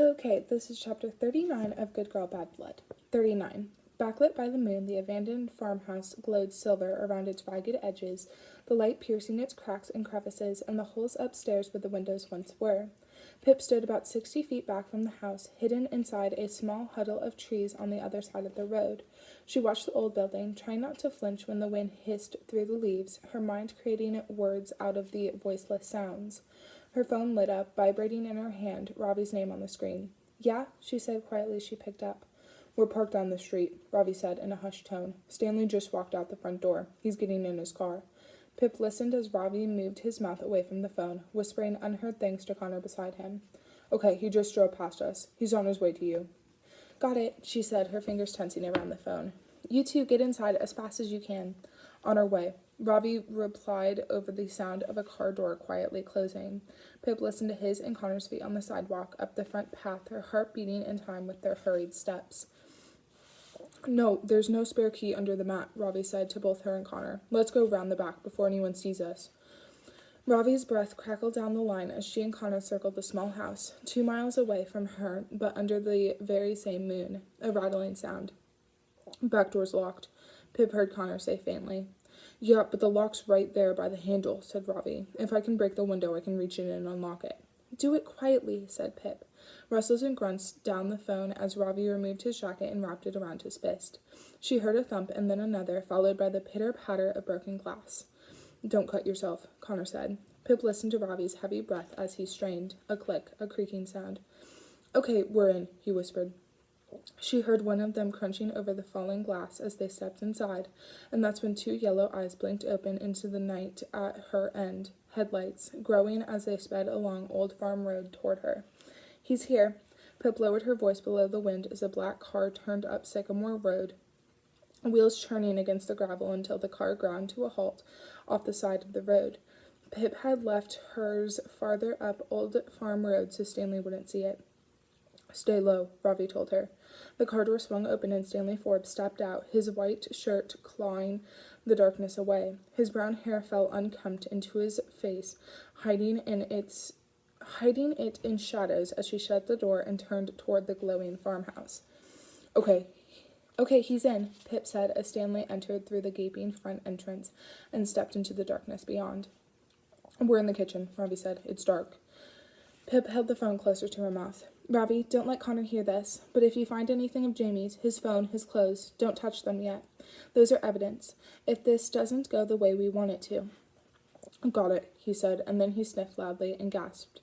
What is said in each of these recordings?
Okay, this is chapter 39 of Good Girl, Bad Blood. 39. Backlit by the moon, the abandoned farmhouse glowed silver around its ragged edges, the light piercing its cracks and crevices and the holes upstairs where the windows once were. Pip stood about 60 feet back from the house, hidden inside a small huddle of trees on the other side of the road. She watched the old building, trying not to flinch when the wind hissed through the leaves, her mind creating words out of the voiceless sounds. Her phone lit up, vibrating in her hand, Ravi's name on the screen. Yeah, she said quietly as she picked up. We're parked on the street, Ravi said in a hushed tone. Stanley just walked out the front door. He's getting in his car. Pip listened as Ravi moved his mouth away from the phone, whispering unheard things to Connor beside him. Okay, he just drove past us. He's on his way to you. Got it, she said, her fingers tensing around the phone. You two get inside as fast as you can. On our way. Ravi replied over the sound of a car door quietly closing. Pip listened to his and Connor's feet on the sidewalk, up the front path, her heart beating in time with their hurried steps. No, there's no spare key under the mat, Ravi said to both her and Connor. Let's go round the back before anyone sees us. Ravi's breath crackled down the line as she and Connor circled the small house, 2 miles away from her, but under the very same moon. A rattling sound. Back door's locked, Pip heard Connor say faintly. Yeah, but the lock's right there by the handle, said Ravi. If I can break the window, I can reach in and unlock it. Do it quietly, said Pip. Rustles and grunts down the phone as Ravi removed his jacket and wrapped it around his fist. She heard a thump and then another, followed by the pitter-patter of broken glass. Don't cut yourself, Connor said. Pip listened to Ravi's heavy breath as he strained. A click, a creaking sound. Okay, we're in, he whispered. She heard one of them crunching over the falling glass as they stepped inside, and that's when 2 yellow eyes blinked open into the night at her end, headlights growing as they sped along Old Farm Road toward her. He's here. Pip lowered her voice below the wind as a black car turned up Sycamore Road, wheels churning against the gravel until the car ground to a halt off the side of the road. Pip had left hers farther up Old Farm Road so Stanley wouldn't see it. Stay low, Ravi told her. The car door swung open and Stanley Forbes stepped out, his white shirt clawing the darkness away. His brown hair fell unkempt into his face, hiding it in shadows as she shut the door and turned toward the glowing farmhouse. Okay, he's in, Pip said as Stanley entered through the gaping front entrance and stepped into the darkness beyond. We're in the kitchen, Ravi said. It's dark. Pip held the phone closer to her mouth. Ravi, don't let Connor hear this, but if you find anything of Jamie's, his phone, his clothes, don't touch them yet. Those are evidence. If this doesn't go the way we want it to. Got it, he said, and then he sniffed loudly and gasped.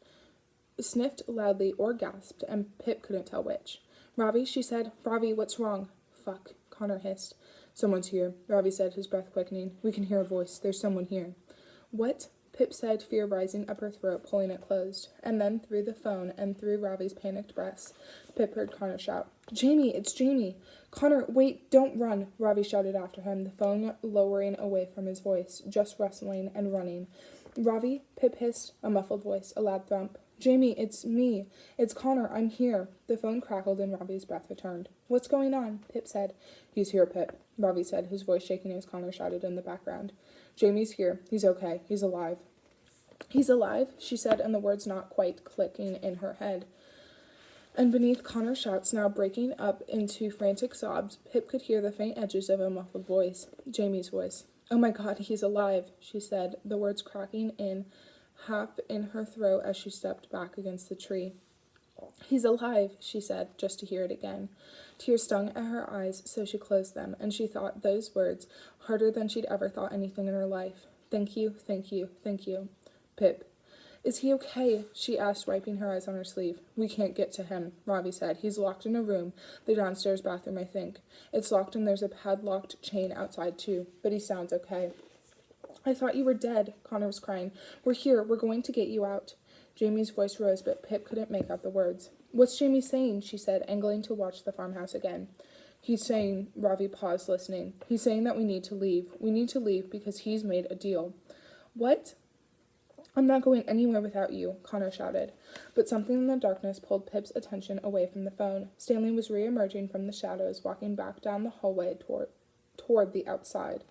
Sniffed loudly or gasped, and Pip couldn't tell which. Ravi, she said. Ravi, what's wrong? Fuck, Connor hissed. Someone's here, Ravi said, his breath quickening. We can hear a voice. There's someone here. What? Pip said, fear rising up her throat, pulling it closed. And then through the phone and through Ravi's panicked breaths, Pip heard Connor shout, Jamie, it's Jamie. Connor, wait, don't run, Ravi shouted after him, the phone lowering away from his voice, just rustling and running. Ravi, Pip hissed, a muffled voice, a loud thump. Jamie, it's me. It's Connor, I'm here. The phone crackled and Ravi's breath returned. What's going on? Pip said. He's here, Pip, Ravi said, his voice shaking as Connor shouted in the background. Jamie's here. He's okay. He's alive. He's alive, she said, and the words not quite clicking in her head. And beneath Connor's shouts, now breaking up into frantic sobs, Pip could hear the faint edges of a muffled voice. Jamie's voice. Oh my God, he's alive, she said, the words cracking in half in her throat as she stepped back against the tree. He's alive, she said, just to hear it again. Tears stung at her eyes, so she closed them, and she thought those words harder than she'd ever thought anything in her life. Thank you, thank you, thank you. Pip. Is he okay? She asked, wiping her eyes on her sleeve. We can't get to him, Ravi said. He's locked in a room, the downstairs bathroom, I think. It's locked and there's a padlocked chain outside too, but he sounds okay. I thought you were dead, Connor was crying. We're here, we're going to get you out. Jamie's voice rose, but Pip couldn't make out the words. What's Jamie saying? She said, angling to watch the farmhouse again. He's saying, Ravi paused, listening. He's saying that we need to leave. We need to leave because he's made a deal. What? I'm not going anywhere without you, Connor shouted. But something in the darkness pulled Pip's attention away from the phone. Stanley was re-emerging from the shadows, walking back down the hallway toward the outside.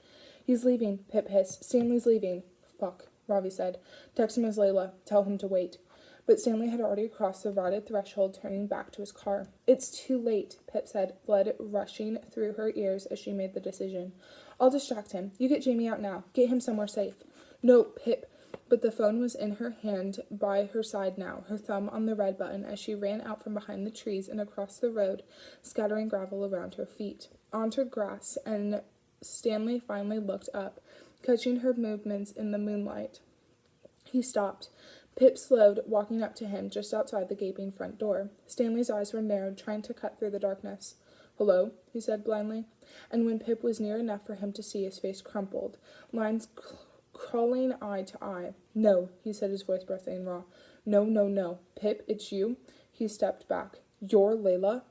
He's leaving, Pip hissed. Stanley's leaving. Fuck, Ravi said. Text him as Layla. Tell him to wait. But Stanley had already crossed the rotted threshold, turning back to his car. "It's too late," Pip said, blood rushing through her ears as she made the decision. "I'll distract him. You get Jamie out now. Get him somewhere safe." "No, Pip." But the phone was in her hand by her side now, her thumb on the red button as she ran out from behind the trees and across the road, scattering gravel around her feet, onto grass, and Stanley finally looked up, catching her movements in the moonlight. He stopped. Pip slowed, walking up to him just outside the gaping front door. Stanley's eyes were narrowed, trying to cut through the darkness. "Hello?" he said blindly. And when Pip was near enough for him to see, his face crumpled, lines crawling eye to eye. "No," he said, his voice breathy and raw. "No, no, no. Pip, it's you?" He stepped back. "You're Layla?"